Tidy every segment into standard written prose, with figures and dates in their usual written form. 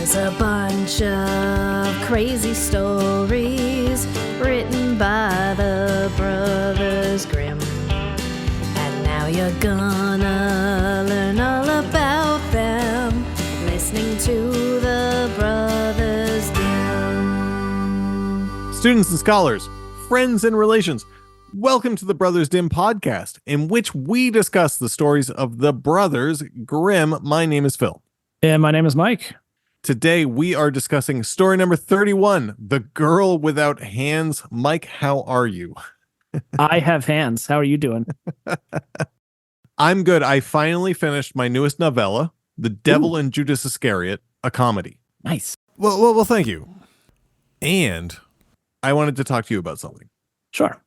There's a bunch of crazy stories written by the Brothers Grimm. And now you're gonna learn all about them, listening to the Brothers Grimm. Students and scholars, friends and relations, welcome to the Brothers Dim podcast, in which we discuss the stories of the Brothers Grimm. My name is Phil. And my name is Mike. Today we are discussing story number 31, The Girl Without Hands. Mike, how are you? I have hands. How are you doing? I'm good. I finally finished my newest novella, The Devil and Judas Iscariot, a comedy. Nice. Well, thank you. And I wanted to talk to you about something. Sure.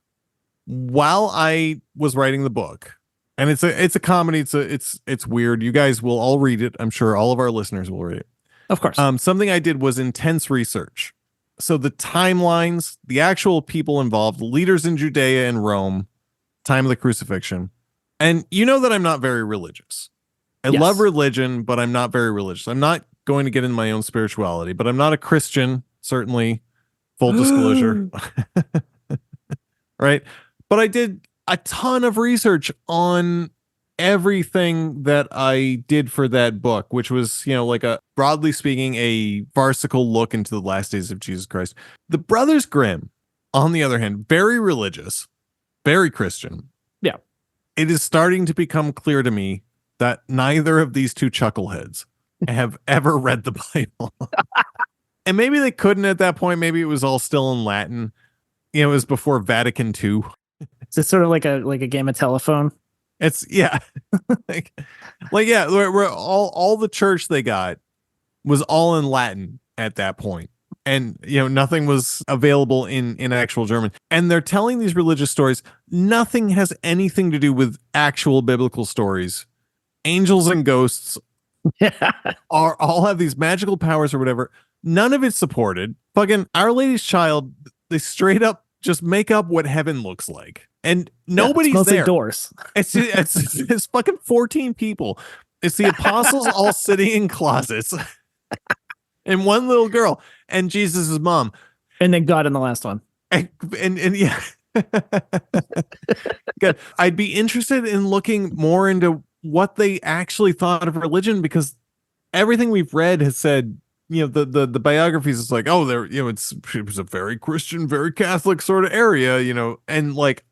While I was writing the book, and it's a comedy, it's weird. You guys will all read it. I'm sure all of our listeners will read it. Of course. Something I did was intense research. So the timelines, the actual people involved, leaders in Judea and Rome, time of the crucifixion. And you know that I'm not very religious. I love religion, but I'm not very religious. I'm not going to get into my own spirituality, but I'm not a Christian, certainly. Full disclosure. Right? But I did a ton of research on everything that I did for that book, which was, like broadly speaking, a farcical look into the last days of Jesus Christ. The Brothers Grimm, on the other hand, very religious, very Christian. Yeah. It is starting to become clear to me that neither of these two chuckleheads have ever read the Bible. And maybe they couldn't at that point. Maybe it was all still in Latin. It was before Vatican II. Is it sort of like a game of telephone? It's where all the church they got was all in Latin at that point. And, nothing was available in actual German. And they're telling these religious stories. Nothing has anything to do with actual biblical stories. Angels and ghosts all have these magical powers or whatever. None of it's supported. Fucking Our Lady's Child, they straight up just make up what heaven looks like. And nobody's it's there. Doors. It's fucking 14 people. It's the apostles all sitting in closets and one little girl and Jesus' mom. And then God in the last one. And yeah. Good. I'd be interested in looking more into what they actually thought of religion, because everything we've read has said, the biographies is like, oh, there, it was a very Christian, very Catholic sort of area, and like,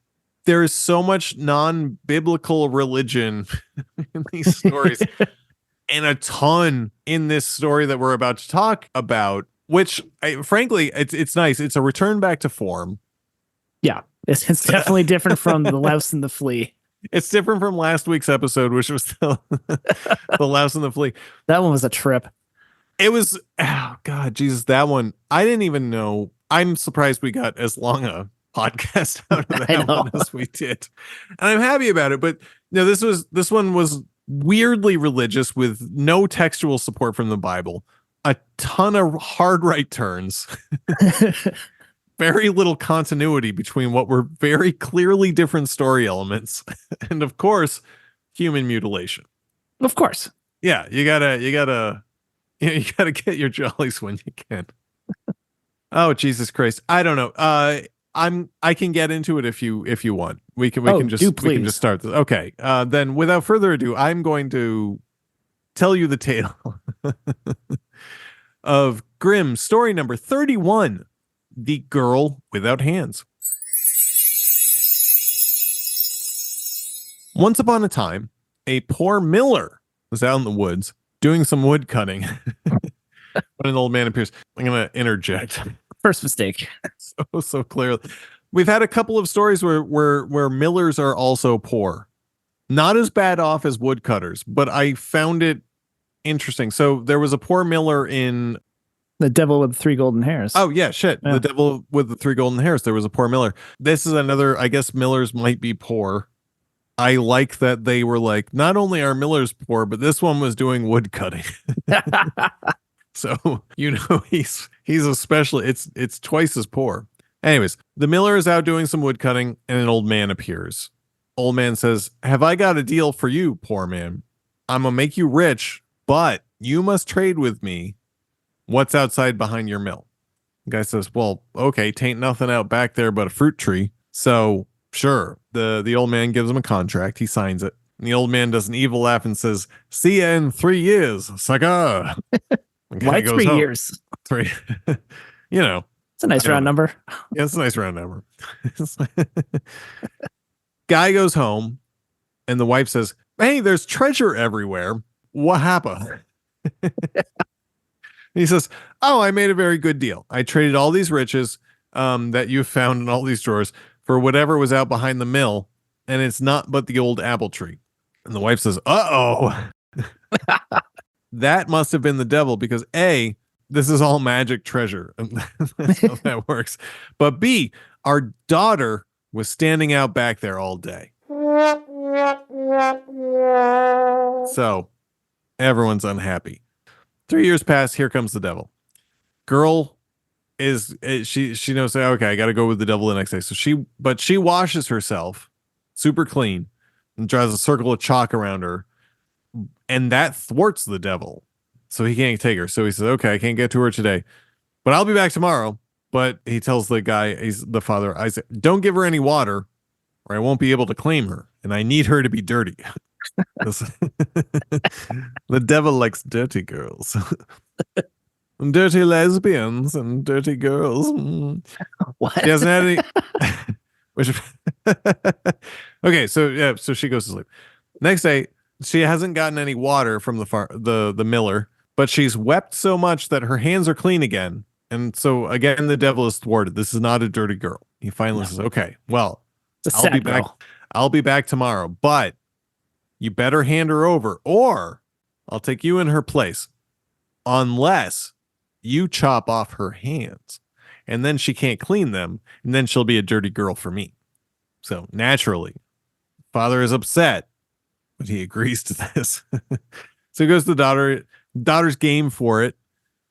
there is so much non-biblical religion in these stories and a ton in this story that we're about to talk about, which frankly, it's nice. It's a return back to form. Yeah, it's definitely different from The Louse and the Flea. It's different from last week's episode, which was The Louse and the Flea. That one was a trip. It was, oh God, Jesus, that one. I didn't even know. I'm surprised we got as long a podcast out of that one as we did. And I'm happy about it. But this one was weirdly religious with no textual support from the Bible. A ton of hard right turns. Very little continuity between what were very clearly different story elements. And of course, human mutilation. Of course. Yeah, you gotta get your jollies when you can. Oh, Jesus Christ. I don't know. I can get into it if you want. We can just start this. Okay. Then without further ado, I'm going to tell you the tale of Grimm, story number 31, The Girl Without Hands. Once upon a time, a poor miller was out in the woods doing some wood cutting when an old man appears. I'm going to interject. First mistake. So clearly. We've had a couple of stories where millers are also poor. Not as bad off as woodcutters, but I found it interesting. So there was a poor miller in The Devil with 3 Golden Hairs. Oh, yeah, shit. Yeah. The Devil with the 3 Golden Hairs. There was a poor miller. This is another, I guess millers might be poor. I like that they were like, not only are millers poor, but this one was doing wood cutting. So, he's especially, it's twice as poor. Anyways, the miller is out doing some wood cutting and an old man appears. Old man says, "Have I got a deal for you, poor man? I'm going to make you rich, but you must trade with me what's outside behind your mill? The guy says, well, okay, tain't nothing out back there but a fruit tree. So sure. The old man gives him a contract. He signs it. And the old man does an evil laugh and says, see ya in 3 years, sucker. Why 3 years? 3. You know. It's a nice round number. Yeah, it's a nice round number. Guy goes home and the wife says, hey, there's treasure everywhere. What happened? He says, oh, I made a very good deal. I traded all these riches that you found in all these drawers for whatever was out behind the mill, and it's not but the old apple tree. And the wife says, uh-oh. That must have been the devil because A, this is all magic treasure. And that's how that works. But B, our daughter was standing out back there all day. So everyone's unhappy. 3 years pass. Here comes the devil. Girl she knows, okay, I got to go with the devil the next day. So she washes herself super clean and draws a circle of chalk around her. And that thwarts the devil. So he can't take her. So he says, okay, I can't get to her today, but I'll be back tomorrow. But he tells the guy, he's the father, Isaac, don't give her any water or I won't be able to claim her. And I need her to be dirty. The devil likes dirty girls. Dirty lesbians and dirty girls. What? She hasn't had any. Okay, so she goes to sleep. Next day, she hasn't gotten any water from the miller, but she's wept so much that her hands are clean again. And so again, the devil is thwarted. This is not a dirty girl. He finally says, okay, well, I'll be back. I'll be back tomorrow, but you better hand her over or I'll take you in her place unless you chop off her hands and then she can't clean them and then she'll be a dirty girl for me. So naturally, father is upset, but he agrees to this. So he goes to the daughter. Daughter's game for it.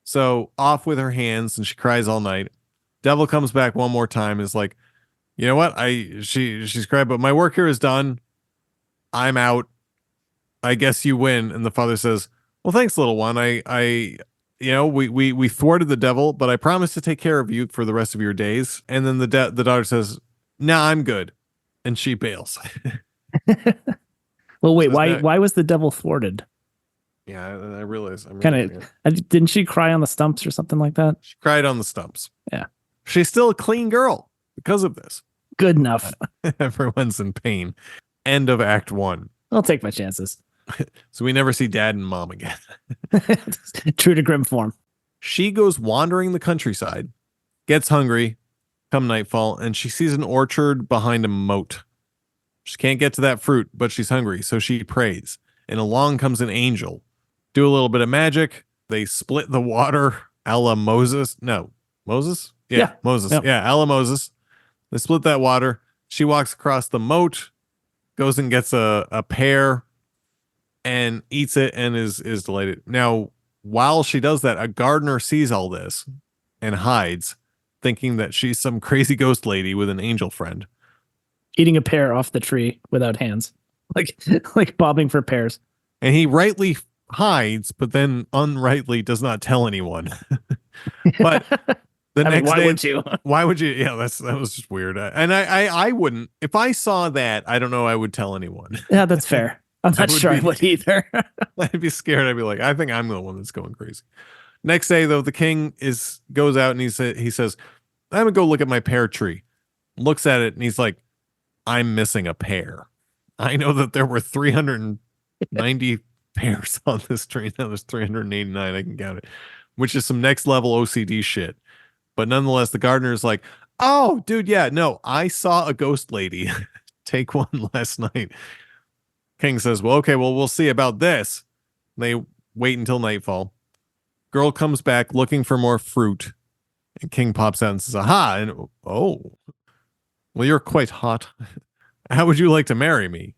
So off with her hands and she cries all night. Devil comes back one more time. Is like, you know what? She's cried, but my work here is done. I'm out. I guess you win. And the father says, well, thanks, little one. We thwarted the devil, but I promise to take care of you for the rest of your days. And then the daughter says, nah, I'm good. And she bails. Well, wait, why was the devil thwarted? Yeah, I realize. Didn't she cry on the stumps or something like that? She cried on the stumps. Yeah. She's still a clean girl because of this. Good enough. Everyone's in pain. End of Act 1. I'll take my chances. So we never see dad and mom again. True to Grimm form. She goes wandering the countryside, gets hungry come nightfall, and she sees an orchard behind a moat. She can't get to that fruit, but she's hungry, so she prays. And along comes an angel. Do a little bit of magic. They split the water a la Moses. No, Moses? Yeah. Moses. Yep. Yeah, a la Moses. They split that water. She walks across the moat, goes and gets a pear and eats it and is delighted. Now, while she does that, a gardener sees all this and hides, thinking that she's some crazy ghost lady with an angel friend. Eating a pear off the tree without hands. Like bobbing for pears. And he rightly hides, but then unrightly does not tell anyone. But the next day, would you? Why would you? Yeah, that was just weird. And I wouldn't. If I saw that, I don't know I would tell anyone. Yeah, that's fair. I'm not sure I would either. I'd be scared. I'd be like, I think I'm the one that's going crazy. Next day, though, the king goes out and he says, I'm gonna go look at my pear tree. Looks at it and he's like, I'm missing a pear. I know that there were 390 pears on this tree. Now there's 389. I can count it, which is some next level OCD shit. But nonetheless, the gardener's like, oh, dude, yeah, no, I saw a ghost lady take one last night. King says, well, okay, well, we'll see about this. They wait until nightfall. Girl comes back looking for more fruit. And King pops out and says, aha. And oh, well, you're quite hot. How would you like to marry me?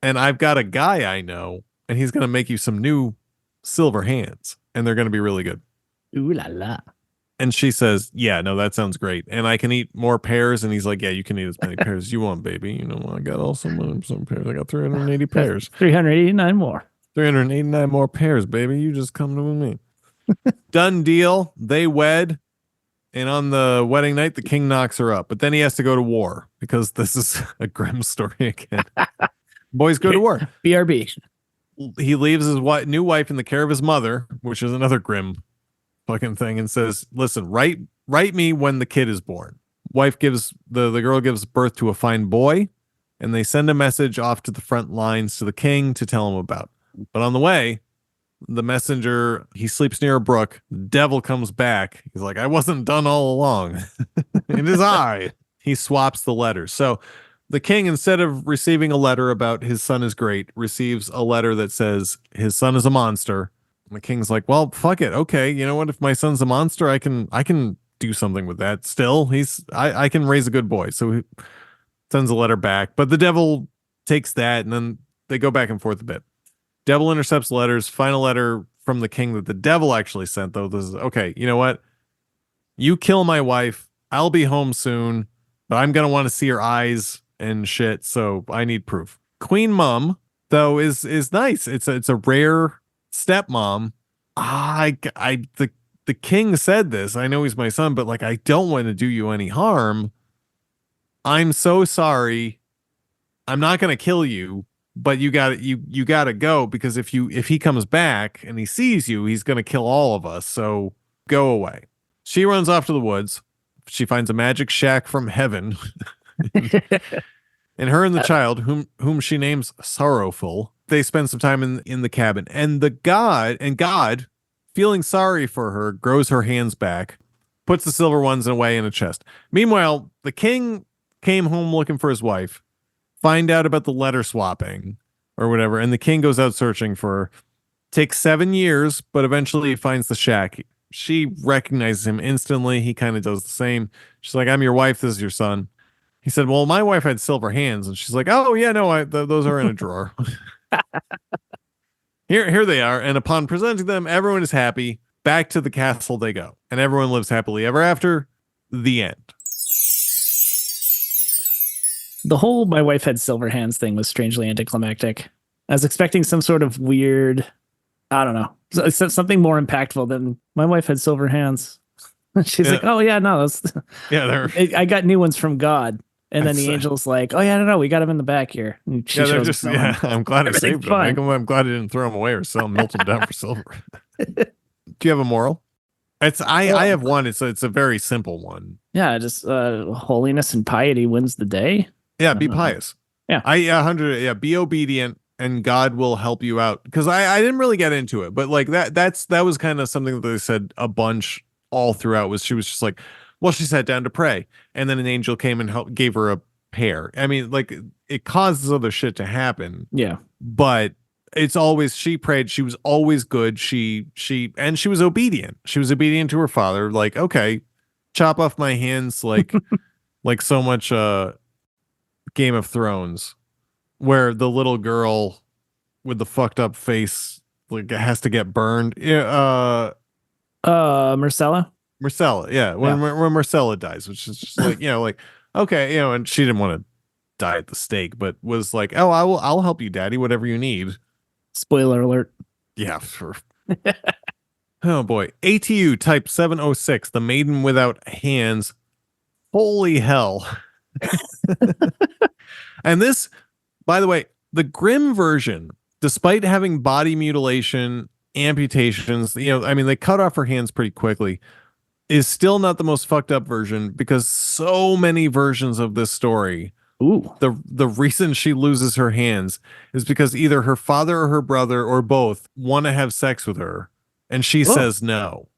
And I've got a guy I know, and he's going to make you some new silver hands, and they're going to be really good. Ooh la la. And she says, yeah, no, that sounds great. And I can eat more pears. And he's like, yeah, you can eat as many pears as you want, baby. You know, I got some pears. I got 380 pears. 389 more. 389 more pears, baby. You just come to me. Done deal. They wed. And on the wedding night, the king knocks her up. But then he has to go to war because this is a Grimm story again. Boys go to war. BRB. He leaves his new wife in the care of his mother, which is another Grimm fucking thing, and says, listen, write me when the kid is born. Wife gives the girl gives birth to a fine boy, and they send a message off to the front lines to the king to tell him about. But on the way, the messenger, he sleeps near a brook. The devil comes back. He's like, I wasn't done all along. It is I. He swaps the letters. So the king, instead of receiving a letter about his son is great, receives a letter that says his son is a monster. And the king's like, well, fuck it. Okay, you know what? If my son's a monster, I can do something with that. Still, I can raise a good boy. So he sends a letter back. But the devil takes that, and then they go back and forth a bit. Devil intercepts letters. Final letter from the king that the devil actually sent, though, this is, okay, you know what? You kill my wife. I'll be home soon, but I'm going to want to see her eyes and shit, so I need proof. Queen Mum, though, is nice. It's a rare stepmom. The king said this. I know he's my son, but like, I don't want to do you any harm. I'm so sorry. I'm not going to kill you. But you gotta go, because if he comes back and he sees you, he's gonna kill all of us. So go away. She runs off to the woods. She finds a magic shack from heaven, and her and the child, whom she names Sorrowful, they spend some time in the cabin. And God, feeling sorry for her, grows her hands back, puts the silver ones away in a chest. Meanwhile, the king came home looking for his wife. Find out about the letter swapping or whatever, and the king goes out searching for her. Takes 7 years, but eventually he finds the shack. She recognizes him instantly. He kind of does the same. She's like, I'm your wife, this is your son. He said, well, my wife had silver hands. And she's like, oh yeah, no, those are in a drawer. Here they are. And upon presenting them, everyone is happy. Back to the castle they go, and everyone lives happily ever after. The end. The whole my wife had silver hands thing was strangely anticlimactic. I was expecting some sort of weird, I don't know, something more impactful than my wife had silver hands. She's like, oh yeah, no, that's I got new ones from God. And then the angel's like, oh yeah, no, we got him in the back here. And she they're just, I'm glad I saved them. I'm glad I didn't throw them away or sell them, melt them down for silver. Do you have a moral? I have one. It's a very simple one. Yeah, just holiness and piety wins the day. Yeah, be pious. Yeah. Be obedient, and God will help you out. Because I didn't really get into it, but like that was kind of something that they said a bunch all throughout. Was she was just like, well, she sat down to pray, and then an angel came and gave her a pear. I mean, like, it causes other shit to happen. Yeah, but it's always, she prayed. She was always good. She was obedient. She was obedient to her father. Like, okay, chop off my hands, like like so much Game of Thrones, where the little girl with the fucked up face like has to get burned. Yeah, Marcella, yeah. When Marcella dies, which is just like, like, okay, and she didn't want to die at the stake, but was like, oh, I'll help you, Daddy, whatever you need. Spoiler alert. Yeah. Oh boy. ATU type 706, the maiden without hands. Holy hell. And this, by the way, the Grimm version, despite having body mutilation, amputations, I mean, they cut off her hands pretty quickly, is still not the most fucked up version, because so many versions of this story, the reason she loses her hands is because either her father or her brother or both want to have sex with her, and she says no.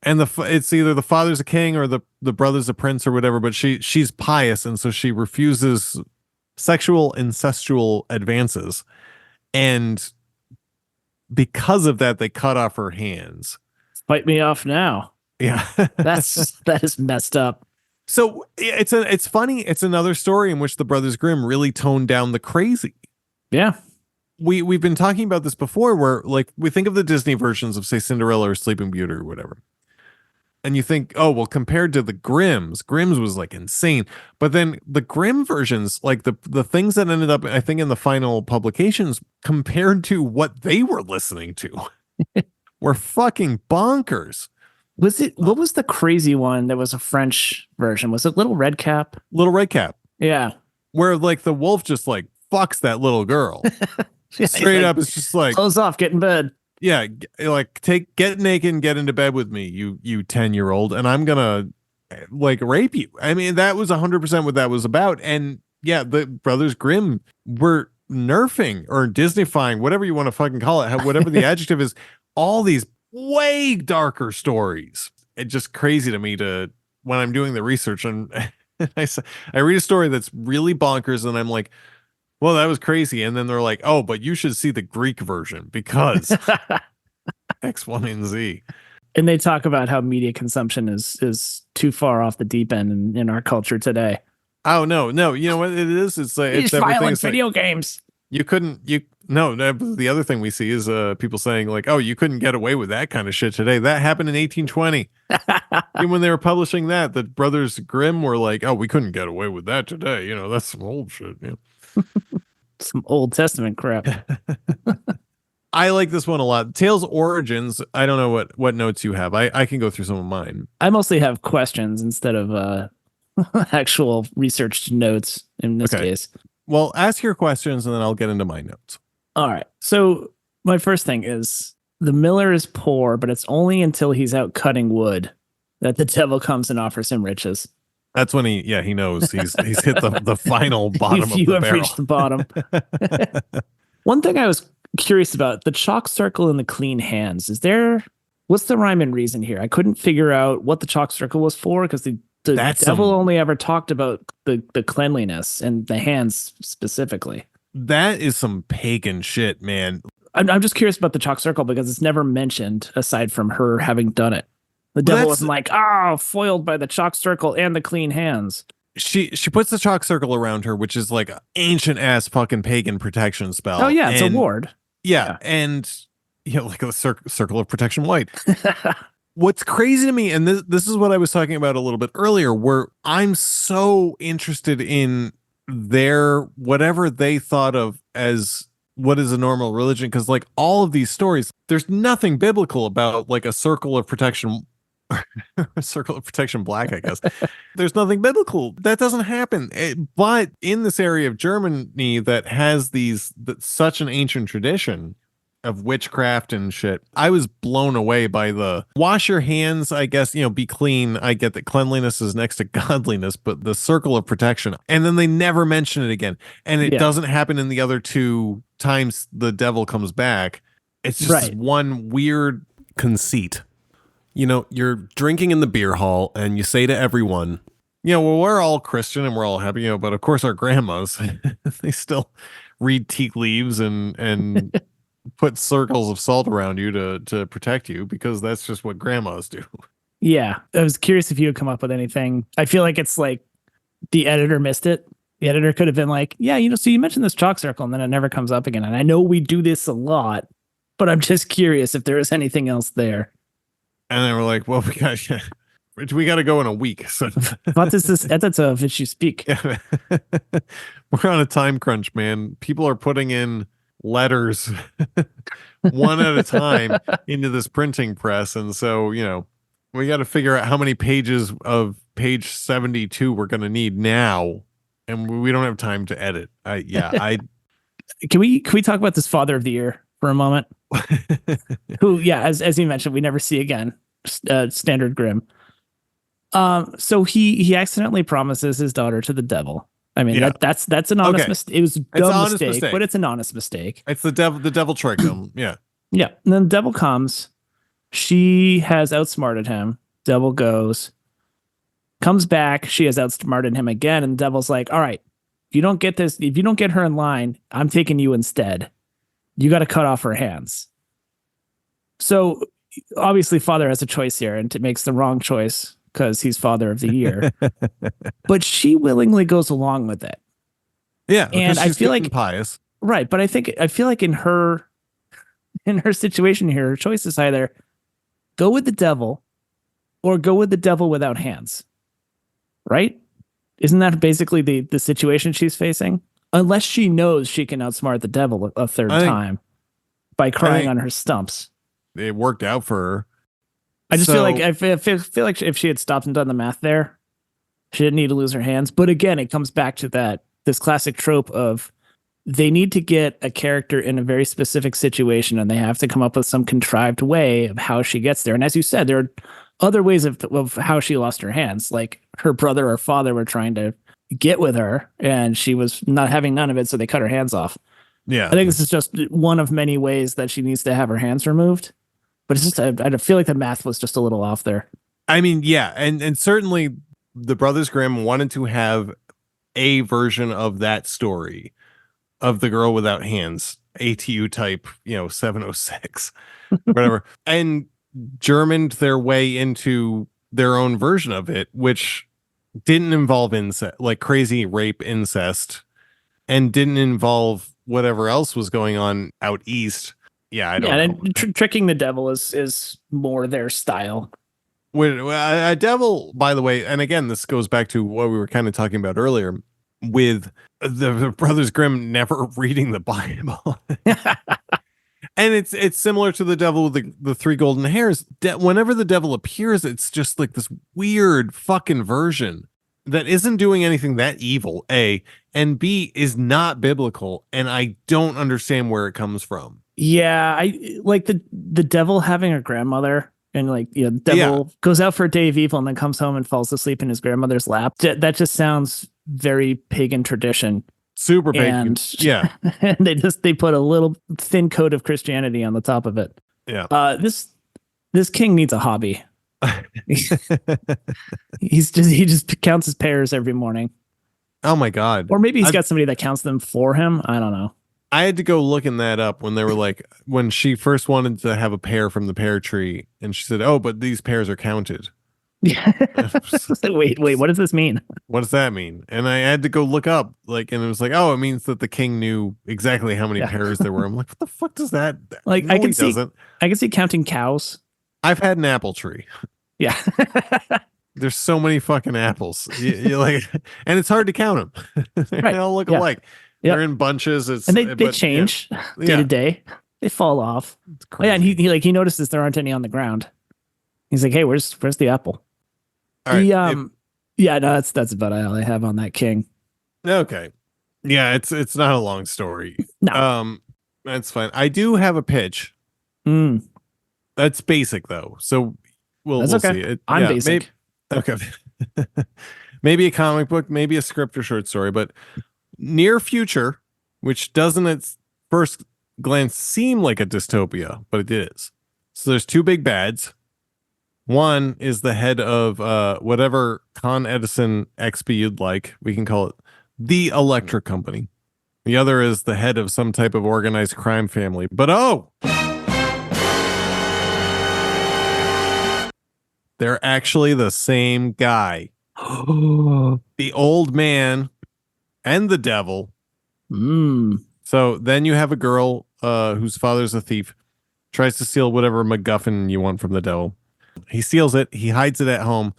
And it's either the father's a king or the brother's a prince or whatever, but she's pious, and so she refuses sexual incestual advances, and because of that, they cut off her hands. Fight me off now. Yeah. that is messed up. So it's funny. It's another story in which the Brothers Grimm really toned down the crazy. Yeah. We've been talking about this before, where like we think of the Disney versions of, say, Cinderella or Sleeping Beauty or whatever, and you think, oh well, compared to the Grimm's was like insane. But then the Grimm versions, like the things that ended up, I think, in the final publications, compared to what they were listening to, were fucking bonkers. What was the crazy one that was a French version? Was it Little Red Cap? Little Red Cap, Yeah. where like the wolf just like fucks that little girl. Yeah, Straight like, up, it's just like, close off, get in bed. yeah, like get naked and get into bed with me, you 10-year-old, and I'm gonna like rape you. I mean, that was 100% what that was about. And yeah, the Brothers Grimm were nerfing or Disneyfying, whatever you want to fucking call it, whatever the adjective is, all these way darker stories. It's just crazy to me to when I'm doing the research and I read a story that's really bonkers and I'm like, well, that was crazy. And then they're like, oh, but you should see the Greek version because X, Y, and Z. And they talk about how media consumption is too far off the deep end in our culture today. Oh no, you know what it is? It's like These it's everything. violent It's like, video games. the other thing we see is people saying like, oh, you couldn't get away with that kind of shit today. That happened in 1820. And when they were publishing that, the Brothers Grimm were like, oh, we couldn't get away with that today. You know, that's some old shit. You know? Some Old Testament crap. I like this one a lot. Tales Origins. I don't know what notes you have. I can go through some of mine. I mostly have questions instead of actual researched notes in this case. Well, ask your questions and then I'll get into my notes. All right. So my first thing is the miller is poor, but it's only until he's out cutting wood that the devil comes and offers him riches. That's when he knows he's hit the final bottom of the have barrel. Reached the bottom. One thing I was curious about, the chalk circle and the clean hands. What's the rhyme and reason here? I couldn't figure out what the chalk circle was for because the devil only ever talked about the cleanliness and the hands specifically. That is some pagan shit, man. I'm just curious about the chalk circle because it's never mentioned aside from her having done it. The devil wasn't like, foiled by the chalk circle and the clean hands. She puts the chalk circle around her, which is like an ancient ass fucking pagan protection spell. Oh yeah, it's a ward. Yeah, and like a circle of protection white. What's crazy to me, and this is what I was talking about a little bit earlier, where I'm so interested in their whatever they thought of as what is a normal religion, because like all of these stories, there's nothing biblical about like a circle of protection. A circle of protection black, I guess. There's nothing biblical. That doesn't happen. But in this area of Germany that has such an ancient tradition of witchcraft and shit, I was blown away by the wash your hands, I guess, be clean. I get that cleanliness is next to godliness, but the circle of protection. And then they never mention it again. And it doesn't happen in the other two times the devil comes back. It's just one weird conceit. You're drinking in the beer hall and you say to everyone, well, we're all Christian and we're all happy, but of course our grandmas, they still read tea leaves and put circles of salt around you to protect you because that's just what grandmas do. Yeah. I was curious if you would come up with anything. I feel like it's like the editor missed it. The editor could have been like, yeah, so you mentioned this chalk circle and then it never comes up again. And I know we do this a lot, but I'm just curious if there is anything else there. And then we're like, well, we got to go in a week. So what is this editor of which you speak? We're on a time crunch, man. People are putting in letters one at a time into this printing press. And so, we got to figure out how many pages of page 72 we're going to need now. And we don't have time to edit. Can we talk about this father of the year for a moment? Who, as you mentioned, we never see again. Standard Grimm. So he accidentally promises his daughter to the devil. I mean, that's an honest mistake. It was a dumb mistake, but it's an honest mistake. It's the devil tricked him. Yeah. Yeah. And then the devil comes. She has outsmarted him. Devil comes back. She has outsmarted him again. And the devil's like, all right, if you don't get her in line, I'm taking you instead. You got to cut off her hands. So obviously father has a choice here and it makes the wrong choice because he's father of the year. But she willingly goes along with it. Yeah. And I feel like pious. Right. But I feel like in her situation here, her choice is either go with the devil or go with the devil without hands. Right? Isn't that basically the situation she's facing? Unless she knows she can outsmart the devil a third time by crying on her stumps. it worked out for her. I just So- feel like feel like if she had stopped and done the math there, she didn't need to lose her hands. But again, it comes back to this classic trope of they need to get a character in a very specific situation and they have to come up with some contrived way of how she gets there. And as you said, there are other ways of how she lost her hands. Like her brother or father were trying to get with her and she was not having none of it. So they cut her hands off. Yeah. I think this is just one of many ways that she needs to have her hands removed. But it's just, I feel like the math was just a little off there. I mean, yeah. And certainly the Brothers Grimm wanted to have a version of that story of the girl without hands, ATU type, 706, whatever, and Germaned their way into their own version of it, which didn't involve incest, like crazy rape incest, and didn't involve whatever else was going on out east. Yeah, I don't know. And tricking the devil is more their style. When a devil, by the way, and again, this goes back to what we were kind of talking about earlier with the Brothers Grimm never reading the Bible. And it's similar to the devil with the three golden hairs. Whenever the devil appears, it's just like this weird fucking version that isn't doing anything that evil, A, and B, is not biblical, and I don't understand where it comes from. Yeah, I like the devil having a grandmother. And the devil goes out for a day of evil and then comes home and falls asleep in his grandmother's lap. That just sounds very pagan tradition. Super pagan. And, yeah. And they put a little thin coat of Christianity on the top of it. Yeah. This king needs a hobby. He just counts his pears every morning. Oh my God. Or maybe he's got somebody that counts them for him. I don't know. I had to go looking that up when they were like, when she first wanted to have a pear from the pear tree, and she said, "Oh, but these pears are counted." Yeah. wait, what does this mean? What does that mean? And I had to go look up, and it was like, oh, it means that the king knew exactly how many pears there were. I'm like, what the fuck does that? Like, no, I can see counting cows. I've had an apple tree. Yeah. There's so many fucking apples. You like, and it's hard to count them. They all look alike. They're in bunches. And they change day to day. They fall off. Oh, yeah, and he notices there aren't any on the ground. He's like, "Hey, where's the apple?" All right. No, that's about all I have on that king. Okay. Yeah, it's not a long story. No. That's fine. I do have a pitch. That's basic though. So we'll see. I'm basic. Okay. Maybe a comic book, maybe a script or short story, but near future, which doesn't at first glance seem like a dystopia, but it is. So there's two big bads. One is the head of whatever Con Edison XP you'd like. We can call it the electric company. The other is the head of some type of organized crime family. But they're actually the same guy. The old man and the devil. So then you have a girl whose father's a thief, tries to steal whatever MacGuffin you want from the devil. He steals it, he hides it at home,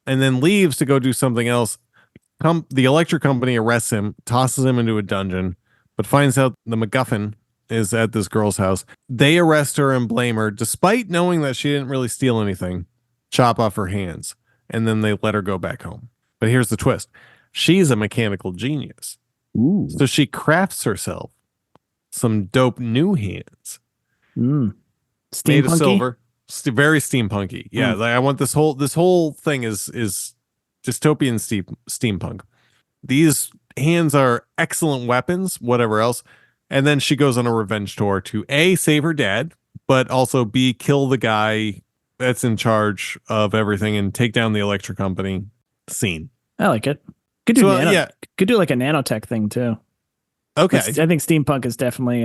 and then leaves to go do something else. The electric company arrests him, tosses him into a dungeon, but finds out the MacGuffin is at this girl's house. They arrest her and blame her, despite knowing that she didn't really steal anything, chop off her hands, and then they let her go back home. But here's the twist. She's a mechanical genius. Ooh. So she crafts herself some dope new hands. Made of silver. Very steampunky. Yeah, like I want this whole thing is dystopian steampunk. These hands are excellent weapons, whatever else. And then she goes on a revenge tour to A, save her dad, but also B, kill the guy that's in charge of everything and take down the electric company scene. I like it. Could do could do like a nanotech thing too. Okay. I think steampunk is definitely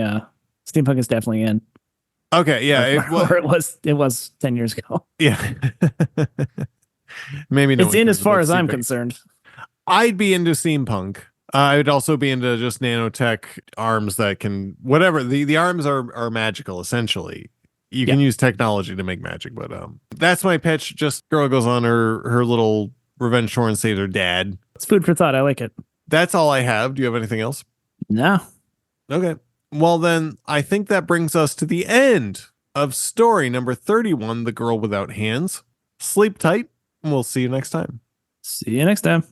in. Okay, yeah, or it was 10 years ago. Yeah. Maybe it's in as far as I'm concerned. I'd be into steampunk. I'd also be into just nanotech arms that can whatever. The arms are magical essentially. You can use technology to make magic, but that's my pitch. Just girl goes on her little revenge tour and saves her dad. It's food for thought. I like it. That's all I have. Do you have anything else? No. Okay. Well, then I think that brings us to the end of story number 31, The Girl Without Hands. Sleep tight, and we'll see you next time. See you next time.